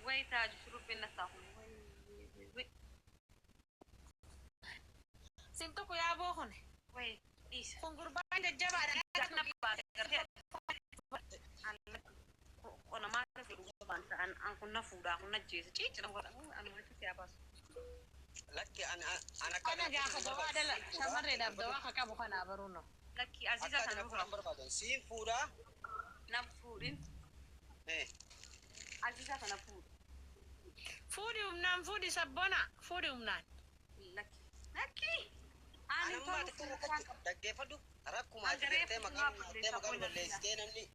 وي تاج شروب بينا تاخم وي سنتو يا بوخن وي إيش قربان الجبار أنا ما أعرف القربان أنا كنا فودا كنا جيس تيجي أنا ما أعرف سياباس لك أنا جا خدوا هذا لا شمر ده بدوا خكابو خنا برونو لك عزيزة أنا بربادون سين فودا نفورين إيه عزيزة أنا فودي ومنام فودي سبونا فودي ومنام لك أنا ما أتكلم دقيفدو أراكم ما جريت مكان بالليستين أمني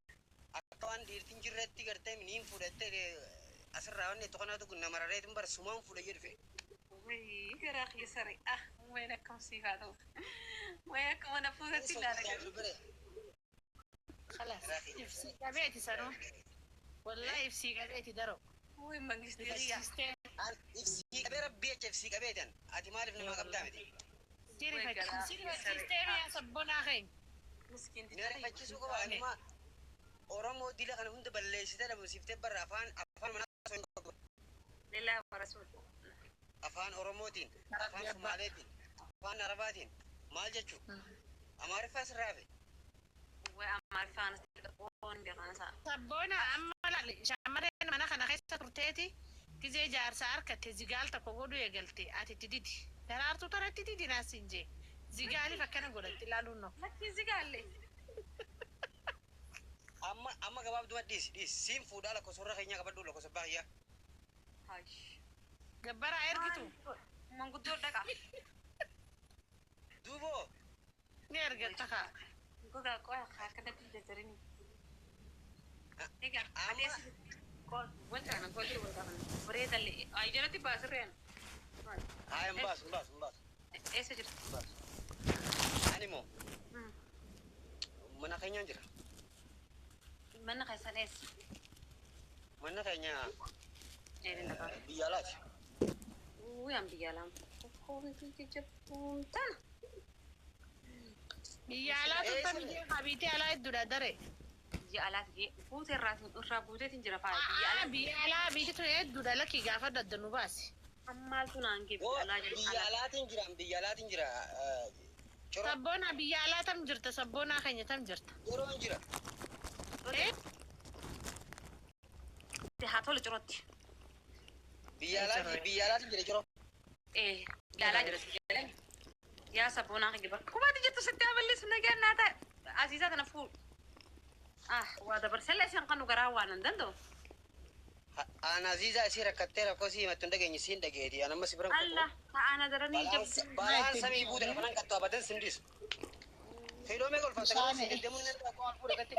أكوان ديرتين جريت تيجرتين منين فودت أسرعوني تقولنا تقول نمرة مبر سمان فودا يرفع وي كراخي سري وينكم سيفادو وينكم أنا فودت لا خلاص يفسي قبيتي سنو والله يفسي قبيتي درو وي مانجستيريا إفسي كبيرة بيت إفسي كبيرة أنت ما عرفنا ما قبضنا دي سيري فاكستيريا سبونا خين مسكين نعرف فاكسوكو أنا ما أورامو دي لك أنا هند بالليستين أنا مسيفتة برا أفان مناسون لله ورسول أفان أوراموتين أفان سوماليتين أفان عرباتين مال جتشو أمارف فاس رافي وأمار فانس تقول بيقانا سبونا أما لا شامرين منا خنا خيسة ترتيتي تيجي جار سار كتزيجال تقولوا يقلتي أتتديدي ترارتو ترى تديدي ناسينجي زيجالي فكنا قلت لالونو لكن زيجالي أما كباب دوا ديس سيم فودا لك وسورة خينيا كباب دوا لك وسباقيا هاش جبارة إرجتو من قدور دكا دوبو نيرجع تخا قدر كوي خاكة تجتريني إيجا أليس كول وين أنا كولي ولا كمان بريد اللي أيجرتي باسرين هاي مباس إيش سجل مباس أنيمو mana kayaknya anjir mana kayak sanes mana kayaknya bialat yang bialam kau itu cepun tan bialat tuh kan dia habiti ala itu dah dare bialat ge putih putih tinjera pak bialat habiti tuh itu dah lagi gafa dah denubas amal tuh nangge bialat tinjera Sabona biala tam jirta sabona kanya tam jirta. Joro anjira. Hatol joroti. Biala tinjera joro. Biala jiro. Ya sabona kaya bar. Kuma dijirta setiap beli senaga nata. Aziza kana full. Wada bersela siang kanu garawanan dan tuh. Ana Aziza asira katera kosi matundage nyisin dage di ana masih berang. Allah, ana darani jam. Balan sami ibu dan kanan katwa badan sendis. Kilo megol fantasi sendis demun nenta ko alfu dagati.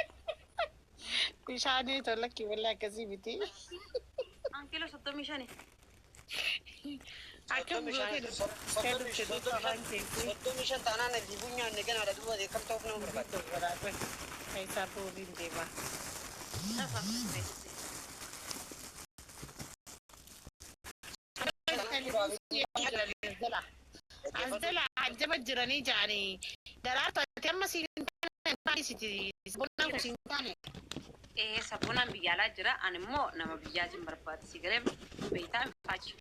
Bishani to laki wala kasi biti. Ang kilo sotto mishani. Akan bukan. Sotto mishan tanana dibunya negen ada dua de kam top nomor berapa. Berapa? Kayak sapu binte mah. Azela ajaba jirani jani dararta tamma sinti sabona ko sintane sabona biyala jira animo nama biyajin barbat sigare beitan faci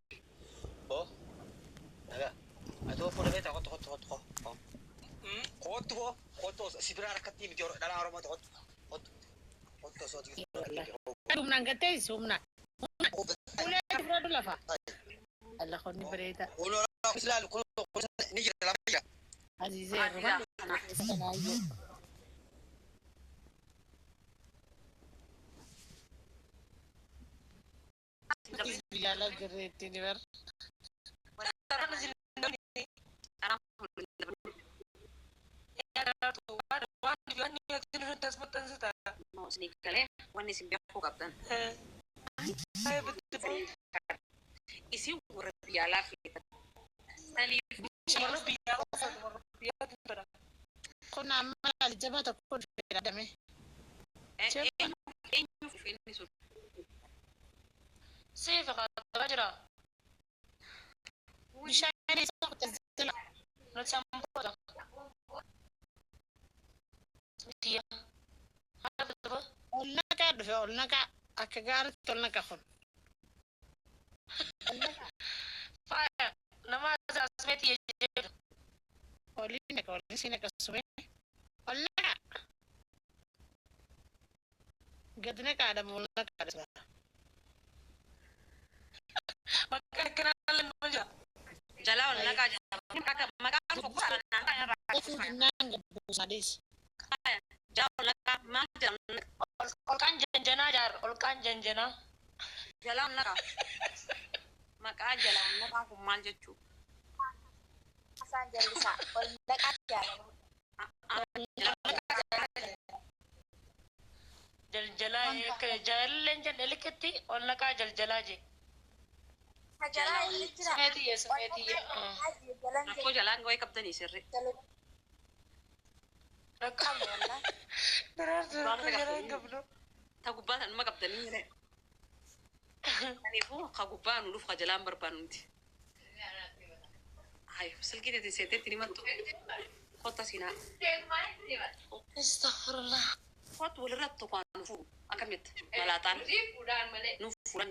naga ato fo beta ko sibra rakati mi joro dala aroma ko so di sumna ngate sumna ule brado lafa Allah khoni berita Islam kulo nijira la maya Azize roba sana ayo Biala gereti ni ber mau sedikit ya wani sing aku kapten isi biala kita tali kuna mali jabata kun fira dame سيف غجرة بشاني سوق تزلا نتسامبولا هي هذا قلنا كاد في قلنا كا أكجار تقولنا كخون فايا لما سمعت يجي قولينك سينك السمين ولا قدنك على مولك على سبا ما كان كنا للمجا Jala wala naka makan ko para naka ya أفو جنان بوساديس jala wala ma jala olkan janjana jar olkan janjana jala naka maka jala naka ko manje chu Asan jalisa, wala aja. jaljala jalen janeleketi olka jaljalaje Hajara ini jira. سمعتي Jalan ko jala ngoy kaptani sirri rekam ya. ta gubban ma kaptani re ani fu ka gubban lu fa jala barbanuti hay silki de sete tini matto kota sina استغفر الله kot wala ratto ko fu akamit malatan nu furan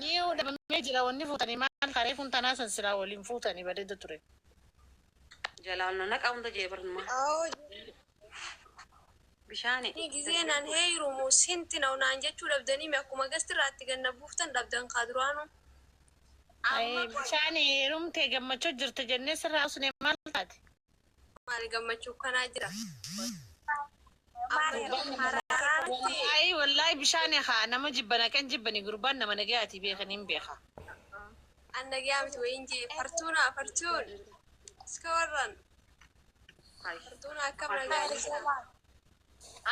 ni udah bamejira wani futani man kare funtana san sira walin futani bare da ture jala na naka unda jebar ma Oh, bishani ini gizinan hey rumus hinti na unanja chulab dani me akuma gastirati ganna buftan dabdan kadruano. ay bishani rum te gamma chojurta jenne sira usne malati Mari gamma chukana jira. ay wallahi bishani kha na majibana kan jibani gurban na managati be khanin be kha Anda gamit winji fartuna fartun. Skawaran. Fartuna kamra galisa.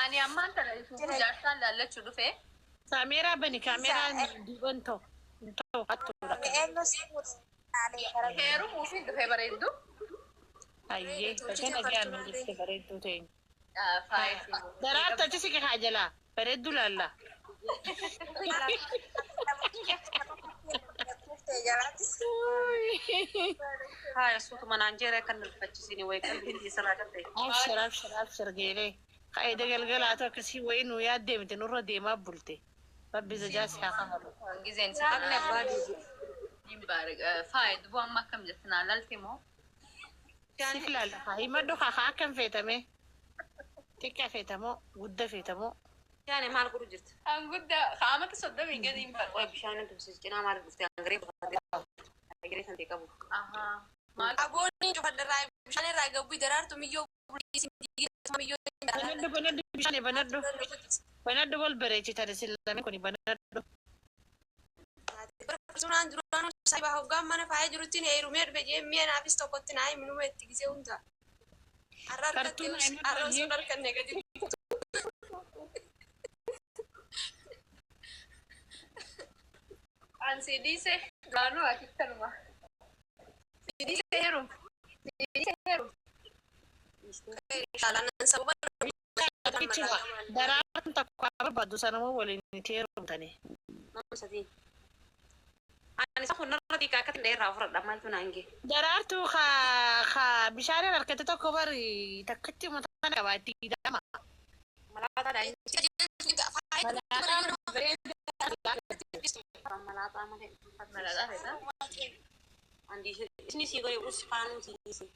ani amma ta da su jartan lalle chudu fe kamera bani kamera diban to hatto Eno sibut. Ali karab. heru mufin do fe baredu ayye kana ga no dite bare to te fai darata ci sike hajala bare dulalla haya sutu mananjere kan facci sini way kan hindi sarata te abshir gele kai da galgala to kasi wayno ya demte nurra de ma bulte rabbi zajasi ha kamalo gizen sa kan badi nimbar fai du amma kam jatna laltimo siflal ha imado ha kan fetame tikka fetamo gudda fetamo يعني ما نقول جرت أنقول ده خامة تصدق من قديم بقى بشان أنت بسجنا ما رفضت أنغريب أنغريب أنت كابو أها ما Aboni coba derai, misalnya raga bui derar tu miyo buli sini miyo banaddo bishane banaddo wal bereci tare sillame koni banaddo Sunan durano sai bah hogam mana faya jurutin e rumer be je mien abis to kotin ay minu metti gise unta arrar Kartun katin ay arrar madalye. sunar kan negatif ansi dice gano aquí tenemos dice hero dice hero jalanan saban Ichwa daran takwa badu sanamo wala ni tero tane ما مسدين أنا سأخذ نرى كاكت دير أفرد أما أنتو نانجي darartu kha bishare barkata to kobari takatti mutana bati dama ملاطة داين juga faya ملاطة ملاطة هذا عندي إسني سيقول يبص فانو سيسي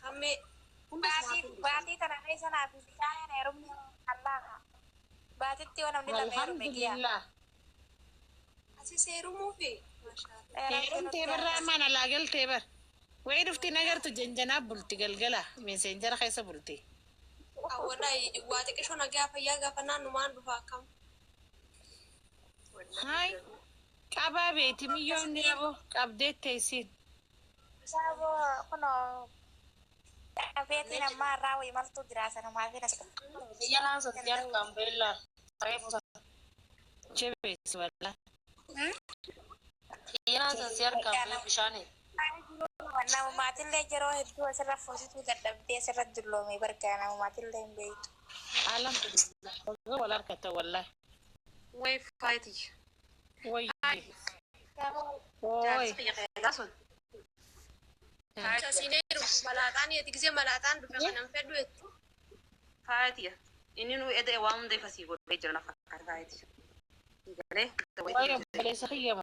kami Bati tanah desa na bisaya na erum Allah. Bati tiwa na nila merum megia. alhamdulillah asi seru movie mashallah انت برا ما انا لاقل تبر وين رفتي نجرت جنجنا بلتي قلقله ميسنجر خيسه بلتي awala wate kesho na gafa ya gafa nanu mandu fakam هاي كابا بيتي مليون يابو ابديت تيسين Sabo kuno. Beti na marawi maltu dirasa na mavina. هي لازم تجار كامبيلا جبس ولا هي لازم تجار كامبيلا بشاني Na matil le jero hedu asara fosi tu gadda be asara dullo me barkana matil le beit. الحمدلله ولا ركته والله وين فايتي وي Kamu وي لاسون sa sineru malatan ya tigze malatan du fa nan fedu فايتي إني نو إذا وام ضيف سيقول بيجرنا فكر بعد. قاله وايا بلي سخيه